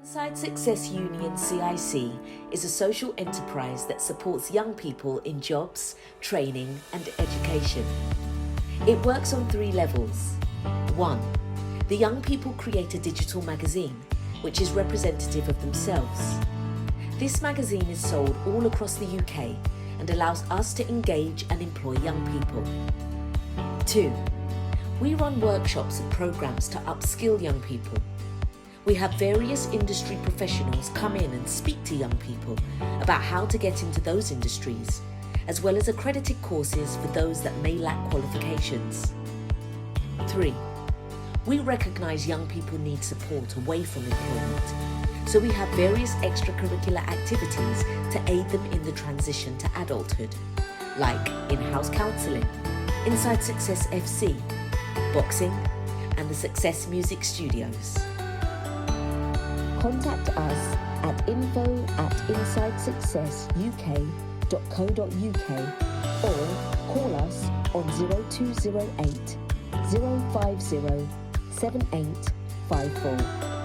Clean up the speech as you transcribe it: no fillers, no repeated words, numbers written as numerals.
Inside Success Union CIC is a social enterprise that supports young people in jobs, training and education. It works on 3 levels. 1. The young people create a digital magazine which is representative of themselves. This magazine is sold all across the UK and allows us to engage and employ young people. 2. We run workshops and programs to upskill young people. We have various industry professionals come in and speak to young people about how to get into those industries, as well as accredited courses for those that may lack qualifications. 3. We recognise young people need support away from employment, so we have various extracurricular activities to aid them in the transition to adulthood, like in-house counselling, Inside Success FC, boxing, and the Success Music Studios. Contact us at info@insidesuccessuk.co.uk or call us on 0208 050 7854.